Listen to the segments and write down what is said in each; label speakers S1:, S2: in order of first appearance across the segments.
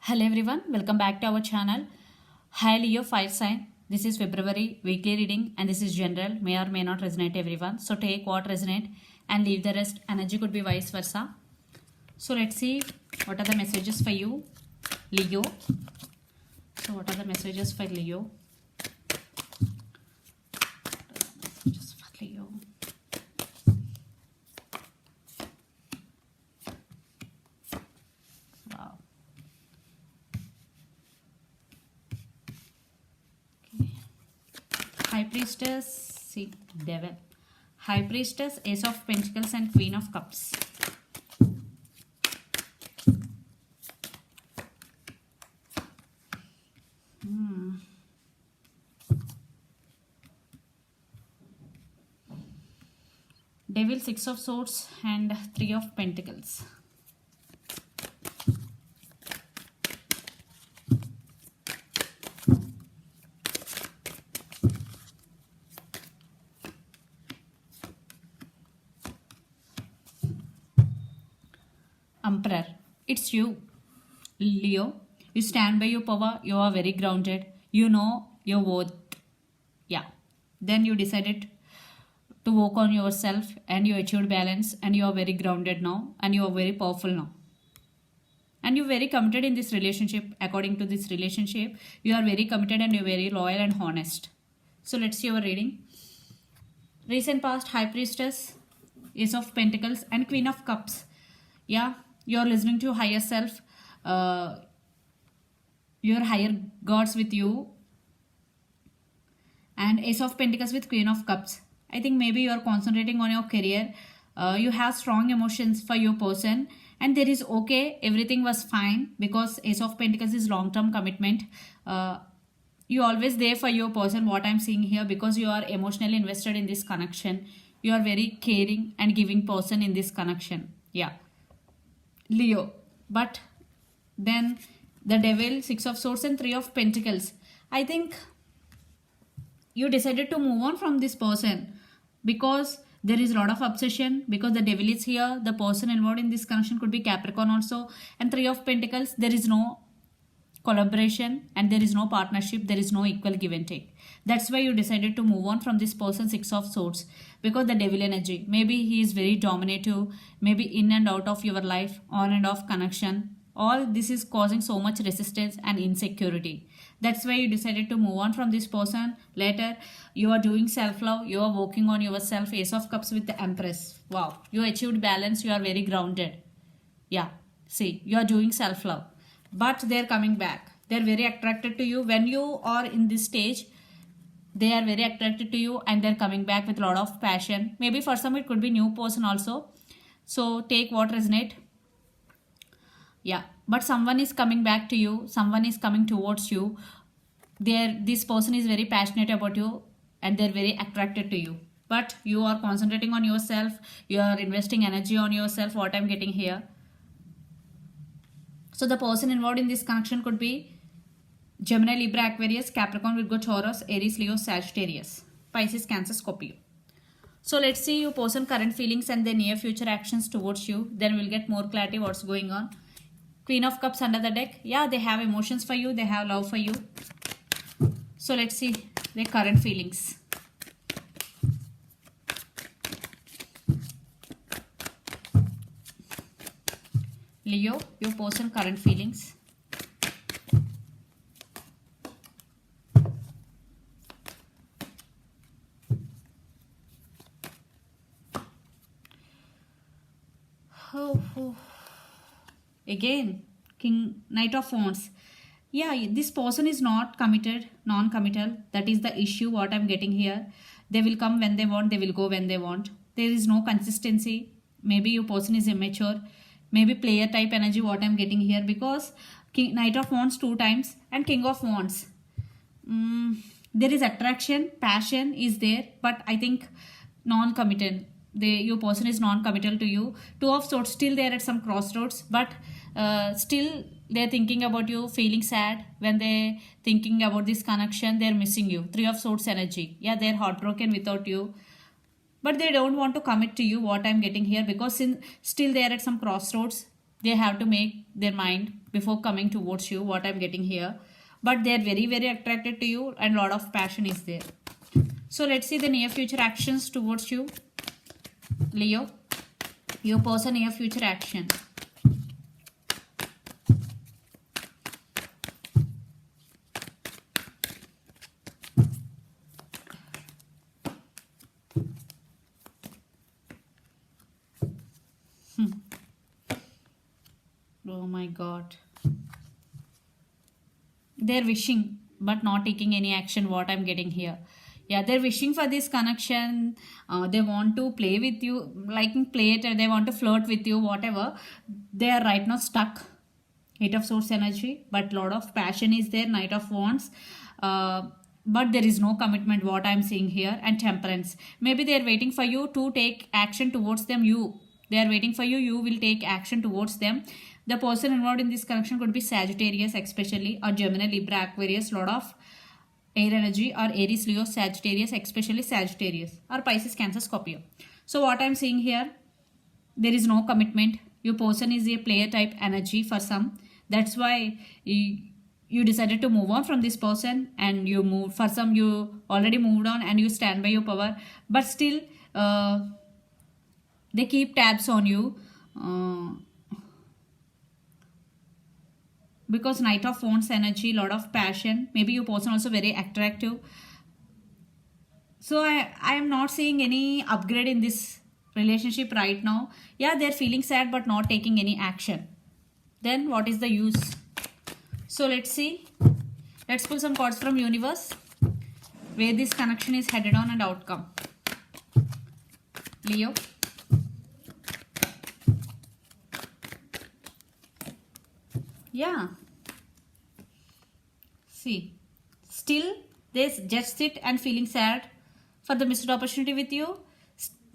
S1: Hello everyone, welcome back to our channel. Hi Leo Fire Sign. This is February weekly reading and this is general, may or may not resonate everyone. So take what resonate and leave the rest. Energy could be vice versa. So let's see what are the messages for you, Leo. So what are the messages for Leo? Messages for Leo. Wow. High Priestess, see, Devil. High Priestess, Ace of Pentacles and Queen of Cups. Devil, Six of Swords and Three of Pentacles. Emperor, it's you, Leo. You stand by your power, you are very grounded, you know your worth. Yeah. Then you decided to work on yourself and you achieved balance and you are very grounded now and you are very powerful now. And you're very committed in this relationship. According to this relationship, you are very committed and you're very loyal and honest. So let's see our reading. Recent past, High Priestess, Ace of Pentacles and Queen of Cups. Yeah, you're listening to your higher self, your higher gods with you, and Ace of Pentacles with Queen of Cups. I think maybe you're concentrating on your career. You have strong emotions for your person and there is okay, everything was fine because Ace of Pentacles is long-term commitment. You always there for your person, what I'm seeing here, because you are emotionally invested in this connection. You are very caring and giving person in this connection. Yeah. Leo. But then the Devil, Six of Swords and Three of Pentacles. I think you decided to move on from this person because there is a lot of obsession, because the Devil is here. The person involved in this connection could be Capricorn also. And Three of Pentacles, there is no collaboration and there is no partnership, there is no equal give and take. That's why you decided to move on from this person, Six of Swords, because the Devil energy, maybe he is very dominative, maybe in and out of your life, on and off connection. All this is causing so much resistance and insecurity. That's why you decided to move on from this person. Later you are doing self-love, you are working on yourself. Ace of Cups with the Empress. Wow, you achieved balance, you are very grounded. Yeah, see, you are doing self-love, but they're coming back. They're very attracted to you when you are in this stage. They are very attracted to you and they're coming back with a lot of passion. Maybe for some it could be new person also. So take what resonate. Yeah, but someone is coming back to you, someone is coming towards you. This person is very passionate about you and they're very attracted to you, but you are concentrating on yourself, you are investing energy on yourself, what I'm getting here. So the person involved in this connection could be Gemini, Libra, Aquarius, Capricorn, Virgo, Taurus, Aries, Leo, Sagittarius, Pisces, Cancer, Scorpio. So let's see your person current feelings and their near future actions towards you. Then we'll get more clarity what's going on. Queen of Cups under the deck. Yeah, they have emotions for you, they have love for you. So let's see their current feelings. Leo, your person current feelings. Oh. Again, Knight of Wands. Yeah, this person is not committed, non-committal. That is the issue what I'm getting here. They will come when they want, they will go when they want. There is no consistency. Maybe your person is immature. Maybe player type energy what I'm getting here, because Knight of Wands 2 times and King of Wands. There is attraction, passion is there, but I think non-committed. Your person is non-committal to you. Two of Swords, still they are at some crossroads, but still they're thinking about you, feeling sad. When they're thinking about this connection, they're missing you. Three of Swords energy. Yeah, they're heartbroken without you, but they don't want to commit to you, what I'm getting here, because still they are at some crossroads. They have to make their mind before coming towards you, what I'm getting here. But they're very, very attracted to you and a lot of passion is there. So let's see the near future actions towards you, Leo. Your person near future action. Oh my God. They're wishing but not taking any action, what I'm getting here. Yeah, they're wishing for this connection. They want to play with you, like play it, they want to flirt with you, whatever. They are right now stuck. Eight of Swords energy, but lot of passion is there. Knight of Wands. But there is no commitment, what I'm seeing here. And Temperance. Maybe they are waiting for you to take action towards them. They are waiting for you. You will take action towards them. The person involved in this connection could be Sagittarius especially, or Gemini, Libra, Aquarius. Lot of air energy, or Aries, Leo, Sagittarius, especially Sagittarius, or Pisces, Cancer, Scorpio. So what I'm seeing here, there is no commitment. Your person is a player type energy for some. That's why you decided to move on from this person, and you moved. For some, you already moved on and you stand by your power, but still they keep tabs on you. Because Knight of Wands energy, lot of passion. Maybe your person also very attractive. So I am not seeing any upgrade in this relationship right now. Yeah, they're feeling sad but not taking any action. Then what is the use? So let's see. Let's pull some cards from universe, where this connection is headed on and outcome. Leo. Yeah. See, still they just sit and feeling sad for the missed opportunity with you.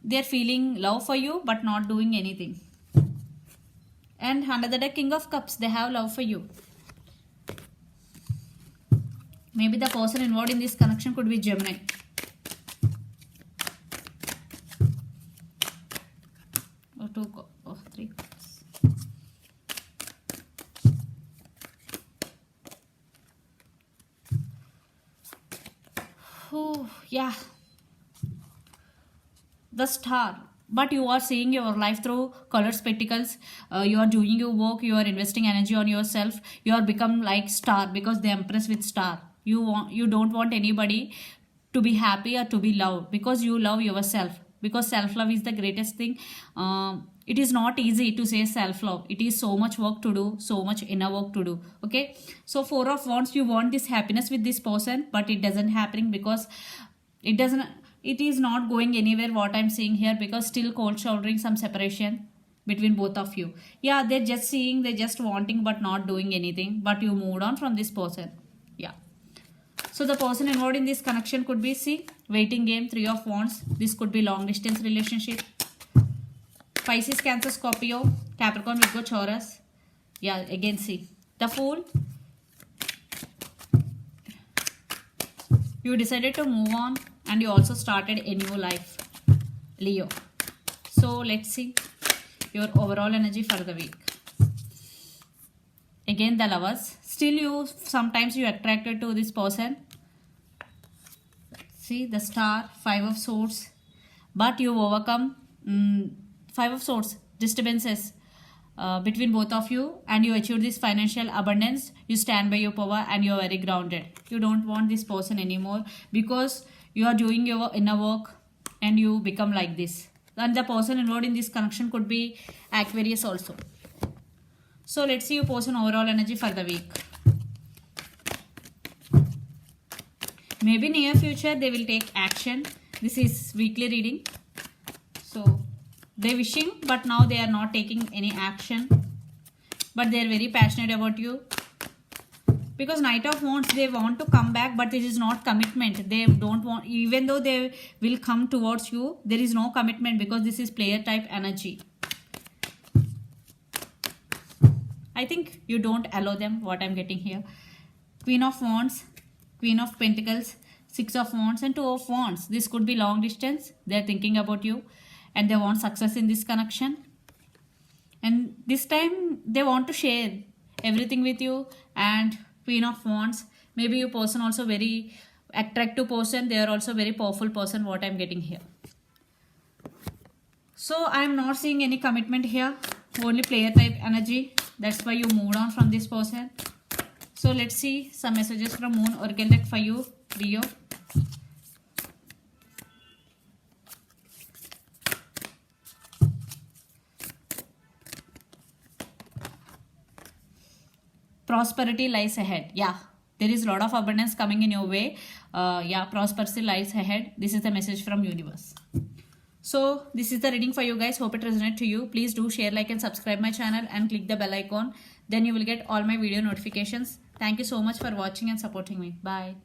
S1: They're feeling love for you but not doing anything. And under the deck, King of Cups, they have love for you. Maybe the person involved in this connection could be Gemini. Three cups. Oh, yeah. The Star. But you are seeing your life through colored spectacles. You are doing your work. You are investing energy on yourself. You are become like Star, because they impress with Star. You don't want anybody to be happy or to be loved, because you love yourself. Because self-love is the greatest thing. It is not easy to say self-love. It is so much work to do, so much inner work to do. Okay, so Four of Wands, you want this happiness with this person, but it doesn't happening because it is not going anywhere, what I'm seeing here, because still cold shouldering some separation between both of you. Yeah, they're just wanting but not doing anything, but you moved on from this person. Yeah. So the person involved in this connection could be, see, waiting game, Three of Wands. This could be long distance relationship. Pisces, Cancer, Scorpio, Capricorn, Virgo, Taurus. Yeah, again see, the Fool. You decided to move on and you also started a new life, Leo. So let's see your overall energy for the week. Again the Lovers. Still sometimes you attracted to this person. See the Star, Five of Swords. But you overcome Five of Swords, disturbances between both of you, and you achieve this financial abundance. You stand by your power and you are very grounded. You don't want this person anymore because you are doing your inner work and you become like this. And the person involved in this connection could be Aquarius also. So let's see your person overall energy for the week. Maybe near future they will take action. This is weekly reading. So they're wishing, but now they are not taking any action. But they are very passionate about you. Because Knight of Wands, they want to come back, but this is not commitment. They don't want, even though they will come towards you, there is no commitment because this is player type energy. I think you don't allow them, what I'm getting here. Queen of Wands, Queen of Pentacles, Six of Wands and Two of Wands. This could be long distance. They're thinking about you and they want success in this connection. and this time they want to share everything with you. And Queen of Wands, maybe your person also very attractive person, they are also very powerful person, what I'm getting here. So I'm not seeing any commitment here, only player type energy. That's why you moved on from this person. So let's see some messages from Moon Oracle deck for you, Leo. Prosperity lies ahead. Yeah, there is a lot of abundance coming in your way. Yeah, prosperity lies ahead. This is the message from universe. So this is the reading for you guys. Hope it resonates to you. Please do share, like and subscribe my channel and click the bell icon. Then you will get all my video notifications. Thank you so much for watching and supporting me. Bye.